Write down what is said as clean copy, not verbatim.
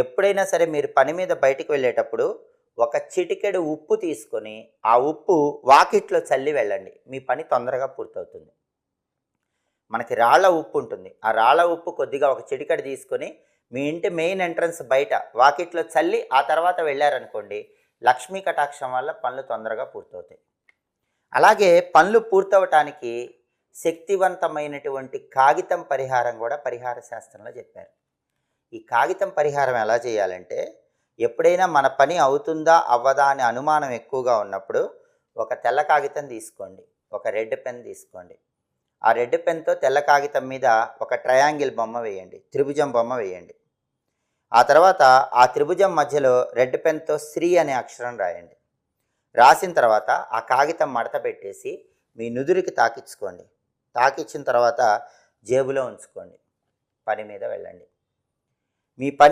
ఎప్పుడైనా సరే మీరు పని మీద బయటికి వెళ్ళేటప్పుడు ఒక చిటికెడు ఉప్పు తీసుకొని ఆ ఉప్పు వాకిట్లో చల్లి వెళ్ళండి. మీ పని తొందరగా పూర్తవుతుంది. మనకి రాళ్ళ ఉప్పు ఉంటుంది. ఆ రాళ్ళ ఉప్పు కొద్దిగా ఒక చిటికెడు తీసుకొని మీ ఇంటి మెయిన్ ఎంట్రన్స్ బయట వాకిట్లో చల్లి ఆ తర్వాత వెళ్ళారనుకోండి, లక్ష్మీ కటాక్షం వల్ల పనులు తొందరగా పూర్తవుతాయి. అలాగే పనులు పూర్తవటానికి శక్తివంతమైనటువంటి కాగితం పరిహారం కూడా పరిహార శాస్త్రంలో చెప్పారు. ఈ కాగితం పరిహారం ఎలా చేయాలంటే, ఎప్పుడైనా మన పని అవుతుందా అవ్వదా అనే అనుమానం ఎక్కువగా ఉన్నప్పుడు ఒక తెల్ల కాగితం తీసుకోండి, ఒక రెడ్ పెన్ తీసుకోండి. ఆ రెడ్ పెన్తో తెల్ల కాగితం మీద ఒక ట్రయాంగిల్ బొమ్మ వేయండి, త్రిభుజం బొమ్మ వేయండి. ఆ తర్వాత ఆ త్రిభుజం మధ్యలో రెడ్ పెన్తో శ్రీ అనే అక్షరం రాయండి. రాసిన తర్వాత ఆ కాగితం మడత పెట్టేసి మీ నుదురికి తాకించుకోండి. తాకిచ్చిన తర్వాత జేబులో ఉంచుకోండి. పని మీద వెళ్ళండి. మీ పని